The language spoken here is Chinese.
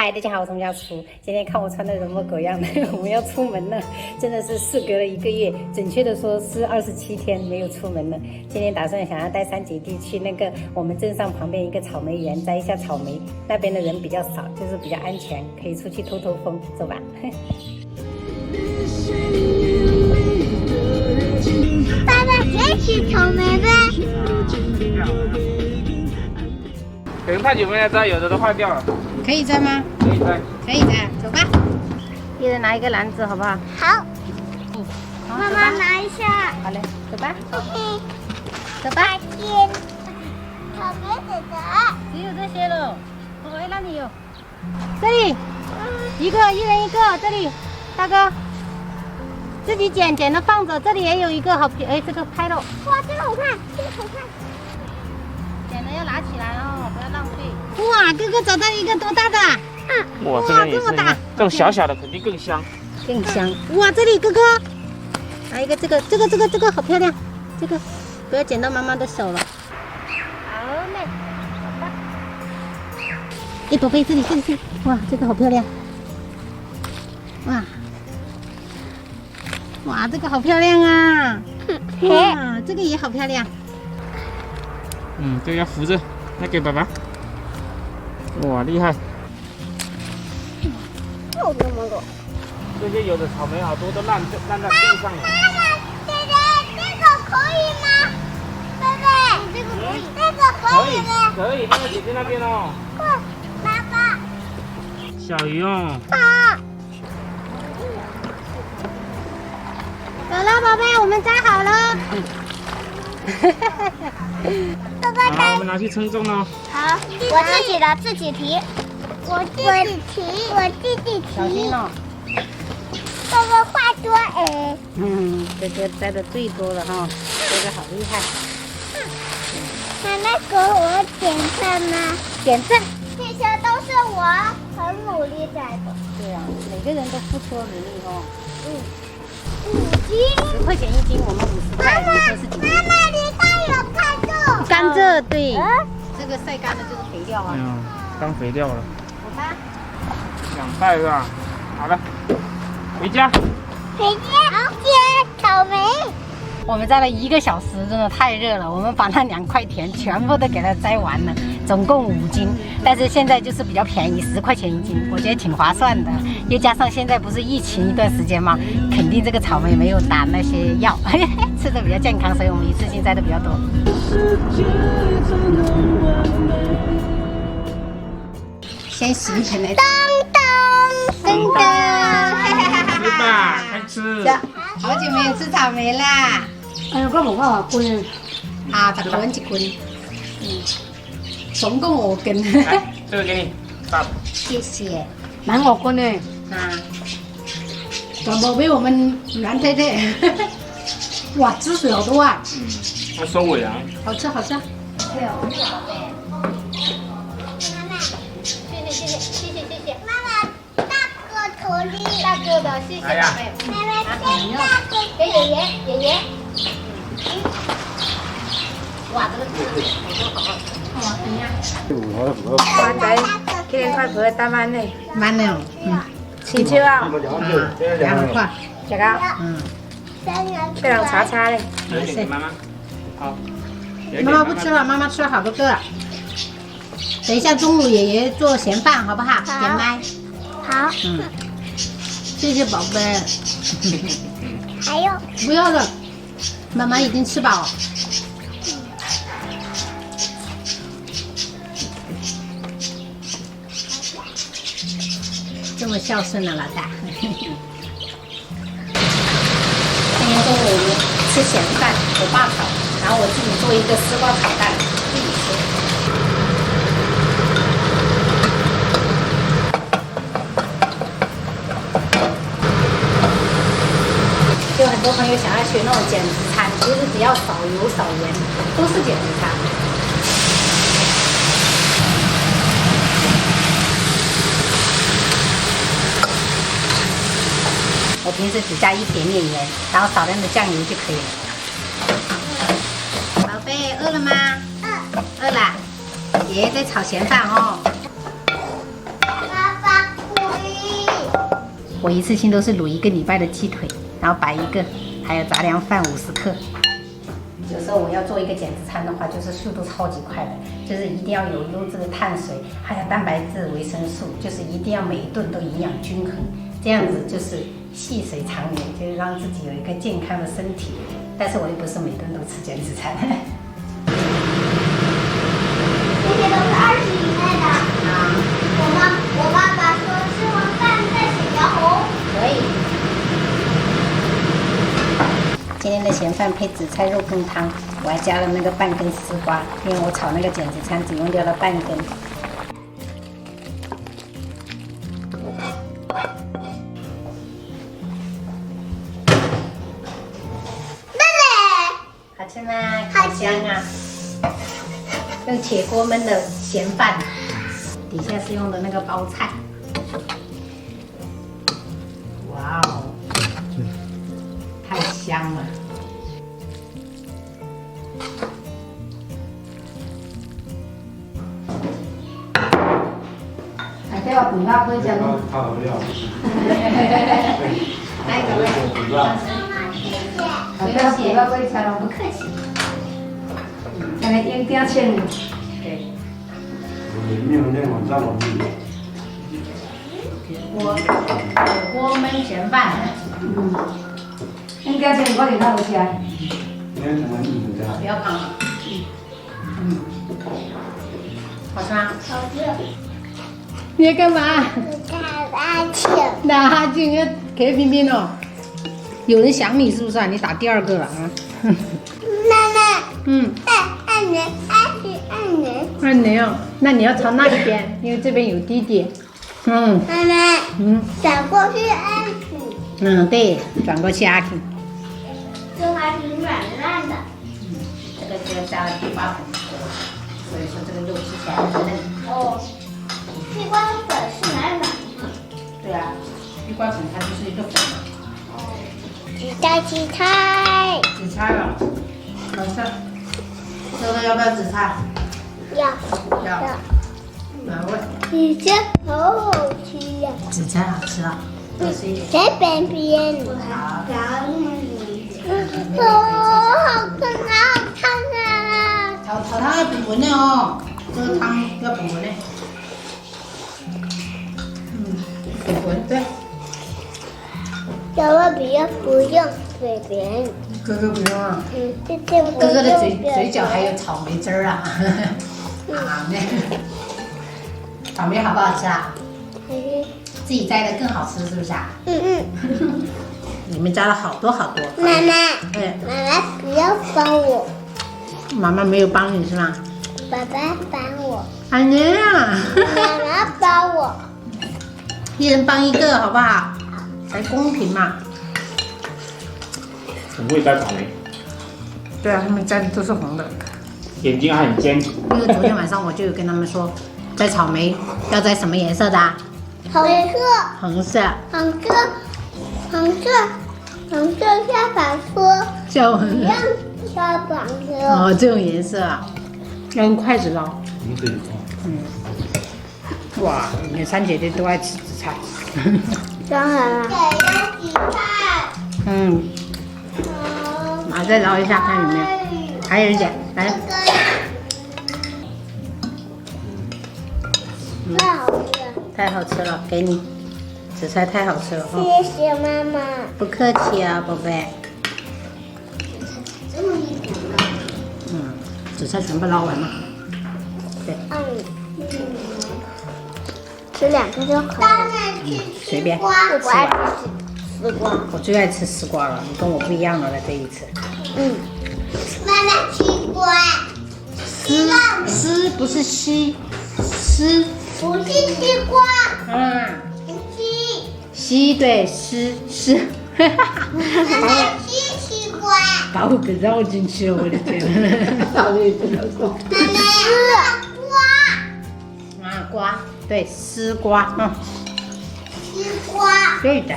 嗨，大家好，我是家厨。今天看我穿的人模狗样的，我们要出门了，真的是事隔了1个月，准确的说是27天没有出门了。今天打算想要带3姐弟去那个我们镇上旁边一个草莓园摘一下草莓，那边的人比较少，就是比较安全，可以出去透透风，走吧。爸爸，可以吃草莓呗？可能太久没来摘，有的都坏掉了。可以摘吗？可以摘，可以摘，走吧。一人拿一个篮子，好不好？好，好，妈妈拿一下。好嘞，走吧。走再吧。见，草莓哥哥。只有这些了。哎，那里有。这里，一人一个。这里，大哥，自己捡的放着。这里也有一个，好，哎，这个拍了。哇，这个好看，这个好看。捡的要拿起来哦，不要浪费。哇，哥哥找到一个多大的？哇，这个也是，这么大，这种小小的肯定更香。更香。哇，这里哥哥，来一个这个好漂亮，这个不要剪到妈妈的手了。好嘞，好吧。哎，宝贝，这里，哇，这个好漂亮。哇，这个好漂亮啊！哇，这个也好漂亮。这个要扶着，那给爸爸。哇，厉害！有这么多。这些有的草莓好多都烂在地上了。妈妈，姐姐，这个可以吗？贝贝，这个可以，这个可以吗？可以，那个姐姐那边哦。爸爸。小鱼哦。好。走了，宝贝，我们摘好了。爸爸好，我们拿去称重哦。好，我自己提。我自己提。小心哦。爸爸画多哎。这个摘的最多了哈，这个好厉害。妈妈给我点赞吗？点赞。这些都是我很努力摘的。对啊，每个人都付出了努力哦。 5斤。10块钱1斤，我们50块，你说是几斤？妈妈，你看有看住。甘蔗，对，这个晒干的就是肥料啊。当肥料了。好吧。2袋是吧？好了，回家。回家接草莓。我们摘了1个小时，真的太热了。我们把那2块田全部都给它摘完了，总共5斤。但是现在就是比较便宜，10块钱1斤，我觉得挺划算的。又加上现在不是疫情一段时间吗？肯定这个草莓没有打那些药，吃的比较健康，所以我们一次性摘的比较多。先洗一盆来。噔噔，吃吧，开吃。好久没有吃草莓啦。哎呀，我冇话棍啊，大棍1棍，总共5根。来，这个给你，爸。谢谢。蛮5棍的啊，全部被我们蓝太太。哇，汁水好多啊！要收尾啊。好吃。对哦。谢谢。妈妈，大个头里。大哥的，谢谢宝贝。妈妈，先大个。给爷爷。哇，这个好好。怎样？花仔佢開佢打翻嚟，慢了，切超啊，然后快，大家非常叉叉嘞。给妈妈。好。妈妈不吃了，妈妈吃了好多个。等一下中午爷爷做咸饭，好不好？点麦。好。谢谢宝贝。还有。不要了，妈妈已经吃饱了。这么孝顺的老大。今天中午我们吃咸饭，我爸炒，然后我自己做一个丝瓜炒蛋，自己吃。有很多朋友想要学那种减脂餐，其实只要少油少盐，都是减脂餐。我平时只加一点点盐，然后少量的酱油就可以了。宝贝，饿了吗？饿了。爷爷在炒咸饭哦。爸爸。我一次性都是卤1个礼拜的鸡腿，然后摆1个，还有杂粮饭50克。有时候我要做一个减脂餐的话，就是速度超级快的，就是一定要有优质的碳水，还有蛋白质、维生素，就是一定要每一顿都营养均衡，这样子就是细水长流，就是让自己有一个健康的身体。但是我又不是每顿都吃减脂餐。这些都是20以内的。我爸爸说吃完饭再洗条红。可以。今天的咸饭配紫菜肉羹汤，我还加了那个半根丝瓜，因为我炒那个减脂餐只用掉了半根。妹妹，好吃吗？好香啊！用铁锅焖的咸饭，底下是用的那个包菜。哇哦，太香了！哎，对了，本家不会讲的。他不要。来，各位，不要。不要谢，不会讲了，不客气。那个一定要欠你。对。没有那种这么低。火锅焖咸饭。应该请我给他回家。那什么你们家？不要胖了。好吃吗？好吃。你在干嘛？打哈欠。打哈欠要给冰冰哦。有人想你是不是啊？你打第2个了啊？妈妈。嗯。按人。那你要，那你要朝那一边，因为这边有弟弟。妈妈。转过去按你。对，转过去阿 Q。这还挺软烂的。这个就加了地瓜粉，所以说这个肉吃起来很嫩。哦。地瓜粉是软软的。对啊，地瓜粉它就是一个粉嘛。紫菜。紫菜了，好吃。这个要不要紫菜？要。哪位？你这好好吃呀！紫菜好吃啊，多吃一点。在边边。好。好烫啊！炒汤要本文的哦，这个汤要本文的。本文对。小哥不用嘴边。哥哥不用啊。这不用。哥哥的嘴角还有草莓汁儿啊。啊，那草莓好不好吃啊？自己摘的更好吃，是不是啊？里面加了好多好多。妈妈。哎。妈妈不要帮我。妈妈没有帮你是吗？爸爸帮我。啊你啊。妈妈帮我。一人帮1个，好不好？才公平嘛。很会摘草莓，对啊，他们摘的都是红的。眼睛还很尖。因为昨天晚上我就有跟他们说，摘草莓要摘什么颜色的啊？红色。红色。红色下板车。叫一样下板车。哦，这种颜色啊，要用筷子捞。你可以看。哇，你们3姐姐都爱吃紫菜。当然了。给紫菜。马再捞一下，看有没有，还有一点，来。太好吃了。太好吃了，给你。紫菜太好吃了哦。谢谢妈妈。不客气啊，宝贝。紫菜全部捞完了。对。吃2个就可以。随便。我不爱吃丝瓜。我最爱吃丝瓜了，你跟我不一样了这一次。妈妈吃瓜。丝不是西，丝。不是西瓜。西对丝。妈妈吃西瓜。把我给绕进去了，我的天！我也不能说。妈妈瓜。瓜，对，丝瓜，西瓜。对的。